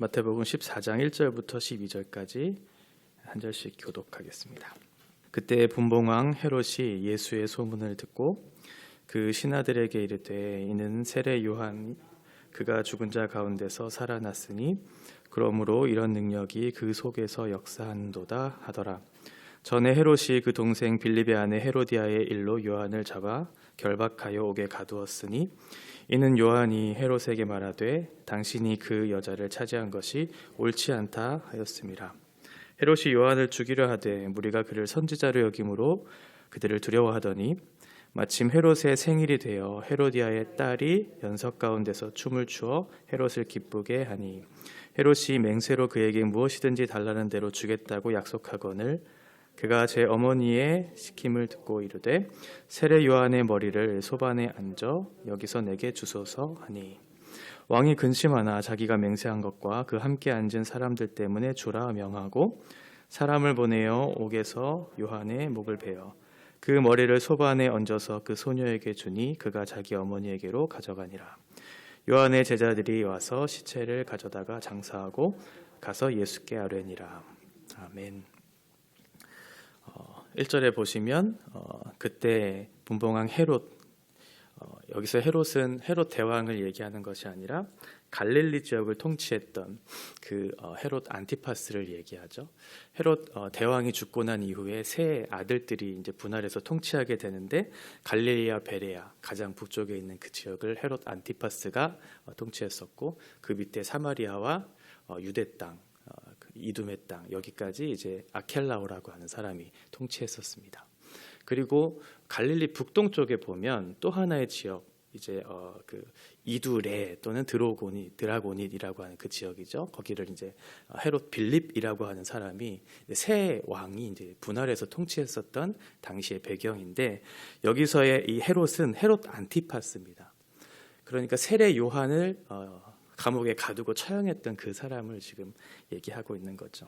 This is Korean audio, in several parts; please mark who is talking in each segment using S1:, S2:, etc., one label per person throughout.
S1: 마태복음 14장 1절부터 12절까지 한 절씩 교독하겠습니다. 그때 분봉왕 헤롯이 예수의 소문을 듣고 그 신하들에게 이르되 이는 세례 요한 그가 죽은 자 가운데서 살아났으니 그러므로 이런 능력이 그 속에서 역사한도다 하더라. 전에 헤롯이 그 동생 빌립의 아내 헤로디아의 일로 요한을 잡아 결박하여 옥에 가두었으니 이는 요한이 헤롯에게 말하되 당신이 그 여자를 차지한 것이 옳지 않다 하였음이라. 헤롯이 요한을 죽이려 하되 무리가 그를 선지자로 여김으로 그들을 두려워하더니 마침 헤롯의 생일이 되어 헤로디아의 딸이 연석 가운데서 춤을 추어 헤롯을 기쁘게 하니 헤롯이 맹세로 그에게 무엇이든지 달라는 대로 주겠다고 약속하거늘 그가 제 어머니의 시킴을 듣고 이르되 세례 요한의 머리를 소반에 얹어 여기서 내게 주소서 하니 왕이 근심하나 자기가 맹세한 것과 그 함께 앉은 사람들 때문에 주라 명하고 사람을 보내어 옥에서 요한의 목을 베어 그 머리를 소반에 얹어서 그 소녀에게 주니 그가 자기 어머니에게로 가져가니라. 요한의 제자들이 와서 시체를 가져다가 장사하고 가서 예수께 아뢰니라. 아멘. 1절에 보시면 그때 분봉왕 헤롯, 여기서 헤롯은 헤롯 대왕을 얘기하는 것이 아니라 갈릴리 지역을 통치했던 그 헤롯 안티파스를 얘기하죠. 헤롯 대왕이 죽고 난 이후에 세 아들들이 이제 분할해서 통치하게 되는데 갈릴리아 베레아 가장 북쪽에 있는 그 지역을 헤롯 안티파스가 통치했었고 그 밑에 사마리아와 유대 땅 이두메 땅 여기까지 이제 아켈라오라고 하는 사람이 통치했었습니다. 그리고 갈릴리 북동쪽에 보면 또 하나의 지역 이제 그 이두레 또는 드라고닛이라고 하는 그 지역이죠. 거기를 이제 헤롯 빌립이라고 하는 사람이 세 왕이 이제 분할해서 통치했었던 당시의 배경인데 여기서의 이 헤롯은 헤롯 안티파스입니다. 그러니까 세례 요한을 감옥에 가두고 처형했던 그 사람을 지금 얘기하고 있는 거죠.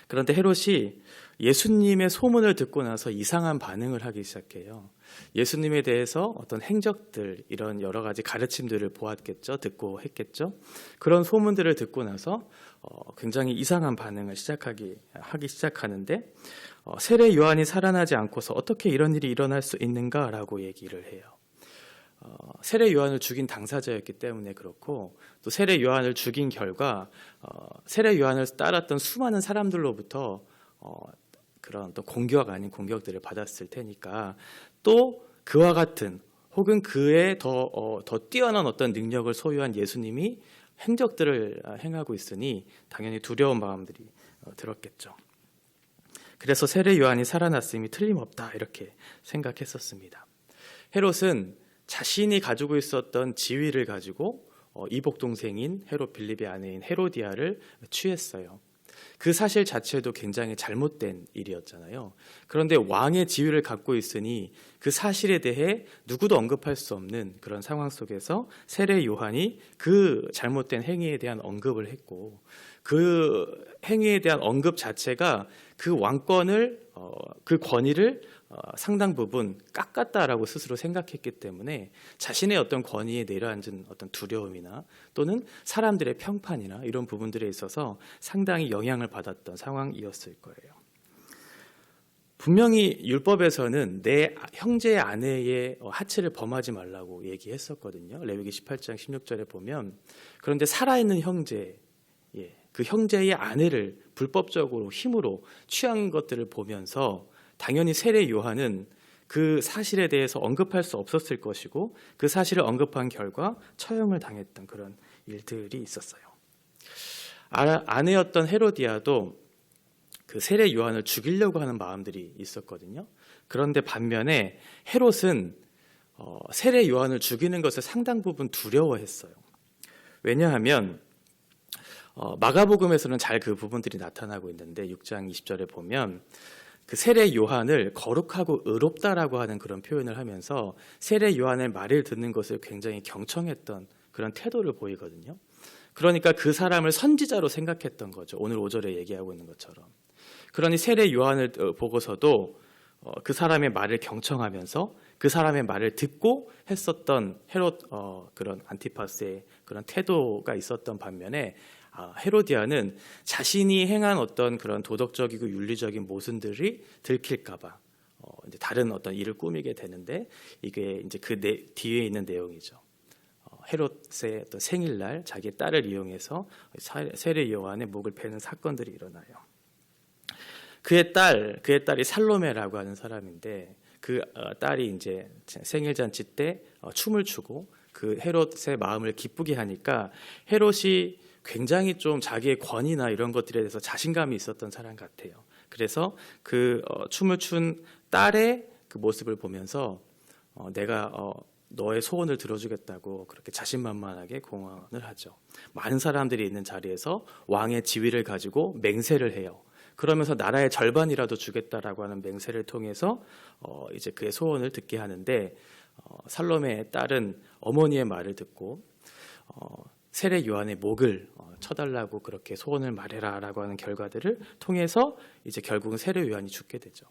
S1: 그런데 헤롯이 예수님의 소문을 듣고 나서 이상한 반응을 하기 시작해요. 예수님에 대해서 어떤 행적들, 이런 여러 가지 가르침들을 보았겠죠. 듣고 했겠죠. 그런 소문들을 듣고 나서 굉장히 이상한 반응을 하기 시작하는데 세례 요한이 살아나지 않고서 어떻게 이런 일이 일어날 수 있는가라고 얘기를 해요. 세례 요한을 죽인 당사자였기 때문에 그렇고 또 세례 요한을 죽인 결과 세례 요한을 따랐던 수많은 사람들로부터 그런 또 공격 아닌 공격들을 받았을 테니까 또 그와 같은 혹은 그에 더 뛰어난 어떤 능력을 소유한 예수님이 행적들을 행하고 있으니 당연히 두려운 마음들이 들었겠죠. 그래서 세례 요한이 살아났음이 틀림없다 이렇게 생각했었습니다. 헤롯은 자신이 가지고 있었던 지위를 가지고 이복 동생인 헤롯 빌립의 아내인 헤로디아를 취했어요. 그 사실 자체도 굉장히 잘못된 일이었잖아요. 그런데 왕의 지위를 갖고 있으니 그 사실에 대해 누구도 언급할 수 없는 그런 상황 속에서 세례 요한이 그 잘못된 행위에 대한 언급을 했고 그 행위에 대한 언급 자체가 그 왕권을 그 권위를 상당 부분 깎았다라고 스스로 생각했기 때문에 자신의 어떤 권위에 내려앉은 어떤 두려움이나 또는 사람들의 평판이나 이런 부분들에 있어서 상당히 영향을 받았던 상황이었을 거예요. 분명히 율법에서는 내 형제의 아내의 하체를 범하지 말라고 얘기했었거든요. 레위기 18장 16절에 보면 그런데 살아있는 형제, 그 형제의 아내를 불법적으로 힘으로 취한 것들을 보면서 당연히 세례 요한은 그 사실에 대해서 언급할 수 없었을 것이고 그 사실을 언급한 결과 처형을 당했던 그런 일들이 있었어요. 아내였던 헤로디아도 그 세례 요한을 죽이려고 하는 마음들이 있었거든요. 그런데 반면에 헤롯은 세례 요한을 죽이는 것을 상당 부분 두려워했어요. 왜냐하면 마가복음에서는 잘 그 부분들이 나타나고 있는데 6장 20절에 보면 그 세례 요한을 거룩하고 의롭다라고 하는 그런 표현을 하면서 세례 요한의 말을 듣는 것을 굉장히 경청했던 그런 태도를 보이거든요. 그러니까 그 사람을 선지자로 생각했던 거죠. 오늘 5절에 얘기하고 있는 것처럼. 그러니 세례 요한을 보고서도 그 사람의 말을 경청하면서 그 사람의 말을 듣고 했었던 헤롯 그런 안티파스의 그런 태도가 있었던 반면에 헤로디아는 자신이 행한 어떤 그런 도덕적이고 윤리적인 모순들이 들킬까봐 이제 다른 어떤 일을 꾸미게 되는데, 이게 이제 그 뒤에 있는 내용이죠. 헤롯의 어떤 생일날 자기의 딸을 이용해서 세례 요한의 목을 베는 사건들이 일어나요. 그의 딸이 살로메라고 하는 사람인데, 그 딸이 이제 생일 잔치 때 춤을 추고 그 헤롯의 마음을 기쁘게 하니까 헤롯이 굉장히 좀 자기의 권위나 이런 것들에 대해서 자신감이 있었던 사람 같아요. 그래서 그 춤을 춘 딸의 그 모습을 보면서 내가 너의 소원을 들어주겠다고 그렇게 자신만만하게 공언을 하죠. 많은 사람들이 있는 자리에서 왕의 지위를 가지고 맹세를 해요. 그러면서 나라의 절반이라도 주겠다라고 하는 맹세를 통해서 이제 그의 소원을 듣게 하는데, 살로메의 딸은 어머니의 말을 듣고 세례 요한의 목을 쳐달라고 그렇게 소원을 말해라라고 하는 결과들을 통해서 이제 결국은 세례 요한이 죽게 되죠.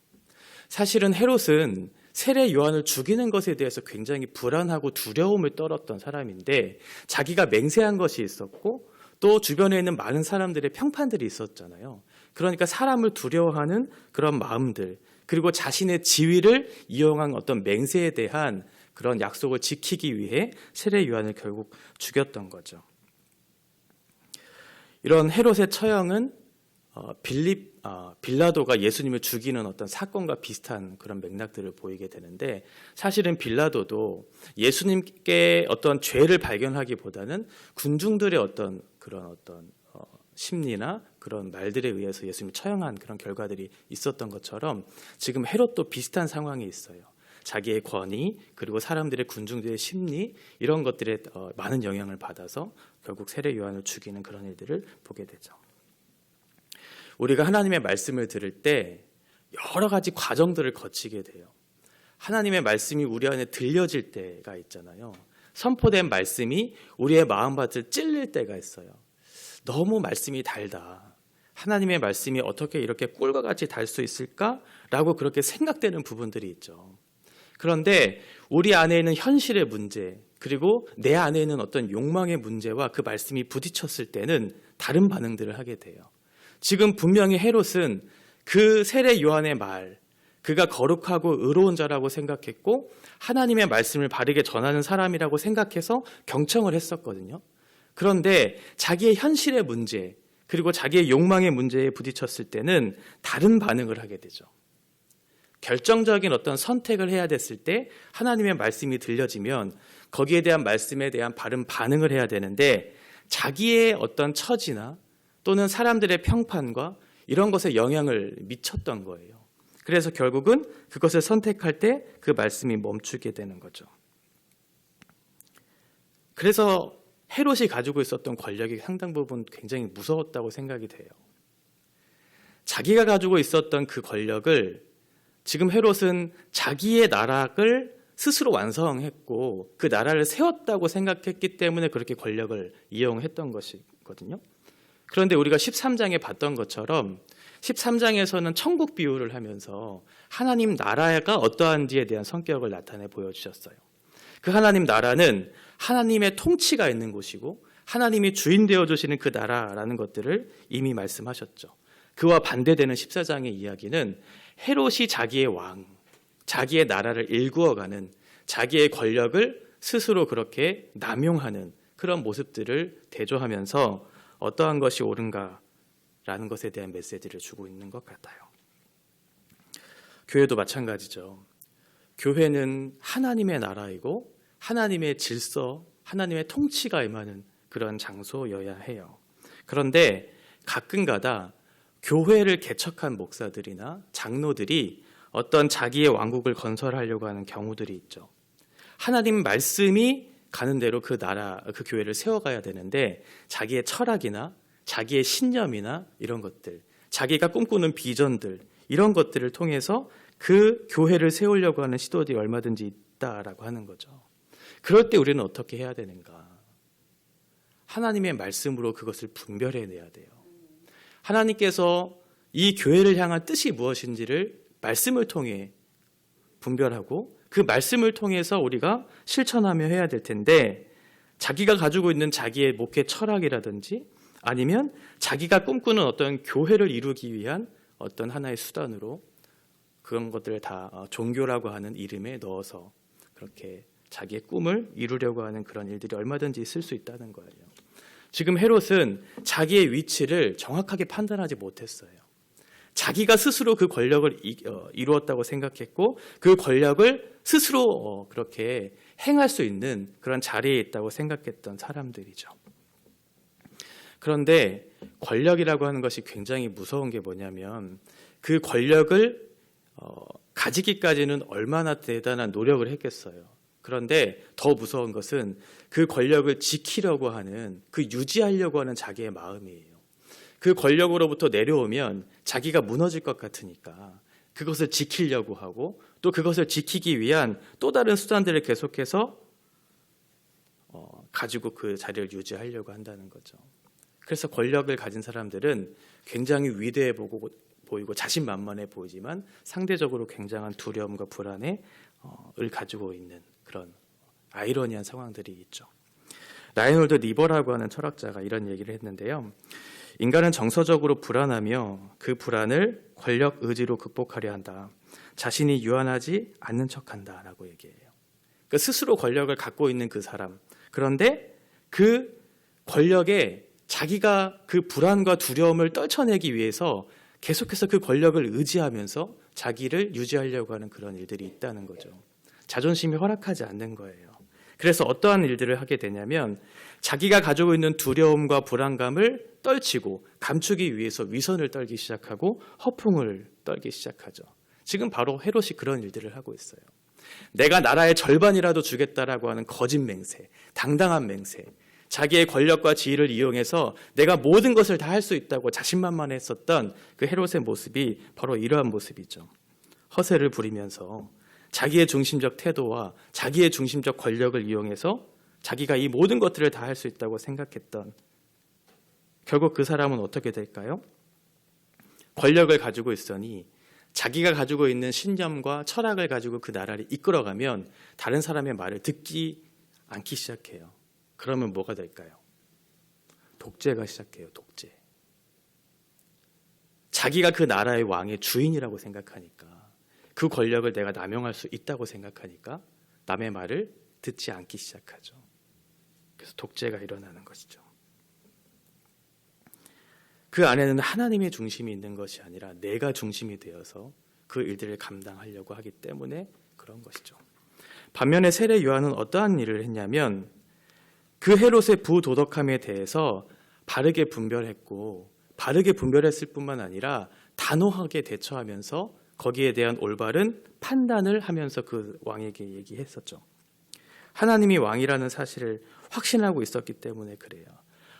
S1: 사실은 헤롯은 세례 요한을 죽이는 것에 대해서 굉장히 불안하고 두려움을 떨었던 사람인데, 자기가 맹세한 것이 있었고 또 주변에 있는 많은 사람들의 평판들이 있었잖아요. 그러니까 사람을 두려워하는 그런 마음들, 그리고 자신의 지위를 이용한 어떤 맹세에 대한 그런 약속을 지키기 위해 세례 요한을 결국 죽였던 거죠. 이런 헤롯의 처형은 빌라도가 예수님을 죽이는 어떤 사건과 비슷한 그런 맥락들을 보이게 되는데, 사실은 빌라도도 예수님께 어떤 죄를 발견하기보다는 군중들의 어떤 그런 어떤 심리나 그런 말들에 의해서 예수님을 처형한 그런 결과들이 있었던 것처럼 지금 헤롯도 비슷한 상황이 있어요. 자기의 권위, 그리고 사람들의 군중들의 심리, 이런 것들에 많은 영향을 받아서 결국 세례 요한을 죽이는 그런 일들을 보게 되죠. 우리가 하나님의 말씀을 들을 때 여러 가지 과정들을 거치게 돼요. 하나님의 말씀이 우리 안에 들려질 때가 있잖아요. 선포된 말씀이 우리의 마음밭을 찔릴 때가 있어요. 너무 말씀이 달다. 하나님의 말씀이 어떻게 이렇게 꿀과 같이 달 수 있을까라고 그렇게 생각되는 부분들이 있죠. 그런데 우리 안에 있는 현실의 문제, 그리고 내 안에 있는 어떤 욕망의 문제와 그 말씀이 부딪혔을 때는 다른 반응들을 하게 돼요. 지금 분명히 헤롯은 그 세례 요한의 말, 그가 거룩하고 의로운 자라고 생각했고 하나님의 말씀을 바르게 전하는 사람이라고 생각해서 경청을 했었거든요. 그런데 자기의 현실의 문제, 그리고 자기의 욕망의 문제에 부딪혔을 때는 다른 반응을 하게 되죠. 결정적인 어떤 선택을 해야 됐을 때 하나님의 말씀이 들려지면 거기에 대한 말씀에 대한 바른 반응을 해야 되는데, 자기의 어떤 처지나 또는 사람들의 평판과 이런 것에 영향을 미쳤던 거예요. 그래서 결국은 그것을 선택할 때 그 말씀이 멈추게 되는 거죠. 그래서 헤롯이 가지고 있었던 권력이 상당 부분 굉장히 무서웠다고 생각이 돼요. 자기가 가지고 있었던 그 권력을 지금 헤롯은 자기의 나라를 스스로 완성했고 그 나라를 세웠다고 생각했기 때문에 그렇게 권력을 이용했던 것이거든요. 그런데 우리가 13장에 봤던 것처럼 13장에서는 천국 비유를 하면서 하나님 나라가 어떠한지에 대한 성격을 나타내 보여주셨어요. 그 하나님 나라는 하나님의 통치가 있는 곳이고 하나님이 주인 되어주시는 그 나라라는 것들을 이미 말씀하셨죠. 그와 반대되는 14장의 이야기는 헤롯이 자기의 왕, 자기의 나라를 일구어가는, 자기의 권력을 스스로 그렇게 남용하는 그런 모습들을 대조하면서 어떠한 것이 옳은가라는 것에 대한 메시지를 주고 있는 것 같아요. 교회도 마찬가지죠. 교회는 하나님의 나라이고 하나님의 질서, 하나님의 통치가 임하는 그런 장소여야 해요. 그런데 가끔가다 교회를 개척한 목사들이나 장로들이 어떤 자기의 왕국을 건설하려고 하는 경우들이 있죠. 하나님 말씀이 가는 대로 그 나라, 그 교회를 세워가야 되는데 자기의 철학이나 자기의 신념이나 이런 것들, 자기가 꿈꾸는 비전들, 이런 것들을 통해서 그 교회를 세우려고 하는 시도들이 얼마든지 있다라고 하는 거죠. 그럴 때 우리는 어떻게 해야 되는가? 하나님의 말씀으로 그것을 분별해내야 돼요. 하나님께서 이 교회를 향한 뜻이 무엇인지를 말씀을 통해 분별하고 그 말씀을 통해서 우리가 실천하며 해야 될 텐데, 자기가 가지고 있는 자기의 목회 철학이라든지 아니면 자기가 꿈꾸는 어떤 교회를 이루기 위한 어떤 하나의 수단으로 그런 것들을 다 종교라고 하는 이름에 넣어서 그렇게 자기의 꿈을 이루려고 하는 그런 일들이 얼마든지 있을 수 있다는 거예요. 지금 헤롯은 자기의 위치를 정확하게 판단하지 못했어요. 자기가 스스로 그 권력을 이루었다고 생각했고 그 권력을 스스로 그렇게 행할 수 있는 그런 자리에 있다고 생각했던 사람들이죠. 그런데 권력이라고 하는 것이 굉장히 무서운 게 뭐냐면 그 권력을 가지기까지는 얼마나 대단한 노력을 했겠어요. 그런데 더 무서운 것은 그 권력을 지키려고 하는, 그 유지하려고 하는 자기의 마음이에요. 그 권력으로부터 내려오면 자기가 무너질 것 같으니까 그것을 지키려고 하고 또 그것을 지키기 위한 또 다른 수단들을 계속해서 가지고 그 자리를 유지하려고 한다는 거죠. 그래서 권력을 가진 사람들은 굉장히 위대해 보이고 자신만만해 보이지만 상대적으로 굉장한 두려움과 불안을 가지고 있는 그런 아이러니한 상황들이 있죠. 라인홀드 니버라고 하는 철학자가 이런 얘기를 했는데요. 인간은 정서적으로 불안하며 그 불안을 권력 의지로 극복하려 한다. 자신이 유한하지 않는 척한다 라고 얘기해요. 그러니까 스스로 권력을 갖고 있는 그 사람, 그런데 그 권력에 자기가 그 불안과 두려움을 떨쳐내기 위해서 계속해서 그 권력을 의지하면서 자기를 유지하려고 하는 그런 일들이 있다는 거죠. 자존심이 허락하지 않는 거예요. 그래서 어떠한 일들을 하게 되냐면 자기가 가지고 있는 두려움과 불안감을 떨치고 감추기 위해서 위선을 떨기 시작하고 허풍을 떨기 시작하죠. 지금 바로 헤롯이 그런 일들을 하고 있어요. 내가 나라의 절반이라도 주겠다라고 하는 거짓 맹세, 당당한 맹세, 자기의 권력과 지위를 이용해서 내가 모든 것을 다 할 수 있다고 자신만만했었던 그 헤롯의 모습이 바로 이러한 모습이죠. 허세를 부리면서 자기의 중심적 태도와 자기의 중심적 권력을 이용해서 자기가 이 모든 것들을 다 할 수 있다고 생각했던, 결국 그 사람은 어떻게 될까요? 권력을 가지고 있으니 자기가 가지고 있는 신념과 철학을 가지고 그 나라를 이끌어가면 다른 사람의 말을 듣지 않기 시작해요. 그러면 뭐가 될까요? 독재가 시작해요. 독재. 자기가 그 나라의 왕의 주인이라고 생각하니까, 그 권력을 내가 남용할 수 있다고 생각하니까 남의 말을 듣지 않기 시작하죠. 그래서 독재가 일어나는 것이죠. 그 안에는 하나님의 중심이 있는 것이 아니라 내가 중심이 되어서 그 일들을 감당하려고 하기 때문에 그런 것이죠. 반면에 세례 요한은 어떠한 일을 했냐면 그 헤롯의 부도덕함에 대해서 바르게 분별했고, 바르게 분별했을 뿐만 아니라 단호하게 대처하면서 거기에 대한 올바른 판단을 하면서 그 왕에게 얘기했었죠. 하나님이 왕이라는 사실을 확신하고 있었기 때문에 그래요.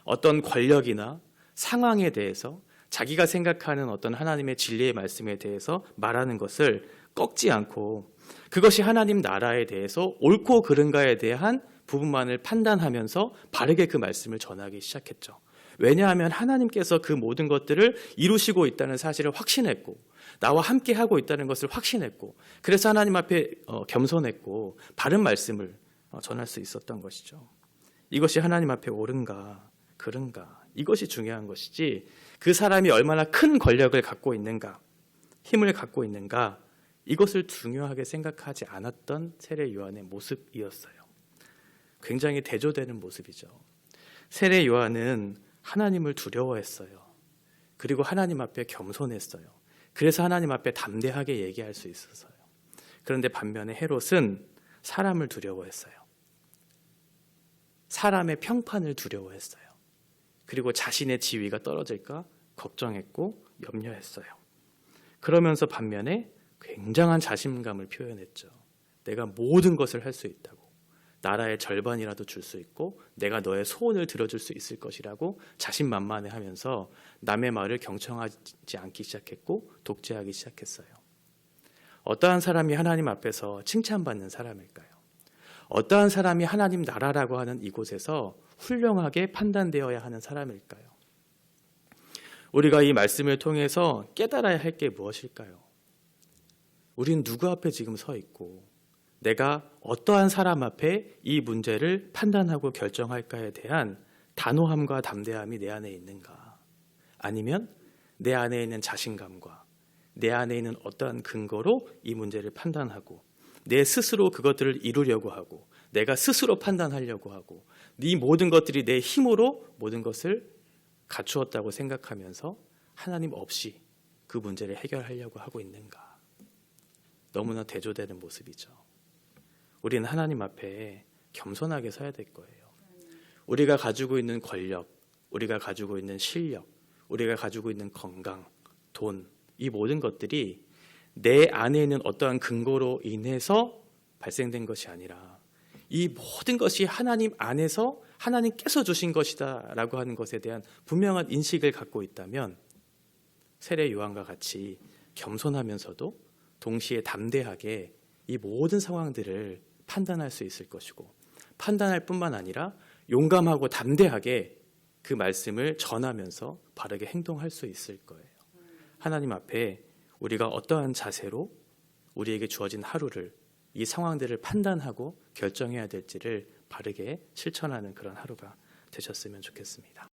S1: 어떤 권력이나 상황에 대해서 자기가 생각하는 어떤 하나님의 진리의 말씀에 대해서 말하는 것을 꺾지 않고 그것이 하나님 나라에 대해서 옳고 그른가에 대한 부분만을 판단하면서 바르게 그 말씀을 전하기 시작했죠. 왜냐하면 하나님께서 그 모든 것들을 이루시고 있다는 사실을 확신했고 나와 함께 하고 있다는 것을 확신했고 그래서 하나님 앞에 겸손했고 바른 말씀을 전할 수 있었던 것이죠. 이것이 하나님 앞에 옳은가 그른가 이것이 중요한 것이지 그 사람이 얼마나 큰 권력을 갖고 있는가 힘을 갖고 있는가 이것을 중요하게 생각하지 않았던 세례 요한의 모습이었어요. 굉장히 대조되는 모습이죠. 세례 요한은 하나님을 두려워했어요. 그리고 하나님 앞에 겸손했어요. 그래서 하나님 앞에 담대하게 얘기할 수 있었어요. 그런데 반면에 헤롯은 사람을 두려워했어요. 사람의 평판을 두려워했어요. 그리고 자신의 지위가 떨어질까 걱정했고 염려했어요. 그러면서 반면에 굉장한 자신감을 표현했죠. 내가 모든 것을 할 수 있다고. 나라의 절반이라도 줄 수 있고 내가 너의 소원을 들어줄 수 있을 것이라고 자신만만해하면서 남의 말을 경청하지 않기 시작했고 독재하기 시작했어요. 어떠한 사람이 하나님 앞에서 칭찬받는 사람일까요? 어떠한 사람이 하나님 나라라고 하는 이곳에서 훌륭하게 판단되어야 하는 사람일까요? 우리가 이 말씀을 통해서 깨달아야 할 게 무엇일까요? 우린 누구 앞에 지금 서 있고 내가 어떠한 사람 앞에 이 문제를 판단하고 결정할까에 대한 단호함과 담대함이 내 안에 있는가? 아니면 내 안에 있는 자신감과 내 안에 있는 어떠한 근거로 이 문제를 판단하고 내 스스로 그것들을 이루려고 하고 내가 스스로 판단하려고 하고 네 모든 것들이 내 힘으로 모든 것을 갖추었다고 생각하면서 하나님 없이 그 문제를 해결하려고 하고 있는가? 너무나 대조되는 모습이죠. 우리는 하나님 앞에 겸손하게 서야 될 거예요. 우리가 가지고 있는 권력, 우리가 가지고 있는 실력, 우리가 가지고 있는 건강, 돈, 이 모든 것들이 내 안에 있는 어떠한 근거로 인해서 발생된 것이 아니라 이 모든 것이 하나님 안에서 하나님께서 주신 것이다 라고 하는 것에 대한 분명한 인식을 갖고 있다면 세례 요한과 같이 겸손하면서도 동시에 담대하게 이 모든 상황들을 판단할 수 있을 것이고 판단할 뿐만 아니라 용감하고 담대하게 그 말씀을 전하면서 바르게 행동할 수 있을 거예요. 하나님 앞에 우리가 어떠한 자세로 우리에게 주어진 하루를 이 상황들을 판단하고 결정해야 될지를 바르게 실천하는 그런 하루가 되셨으면 좋겠습니다.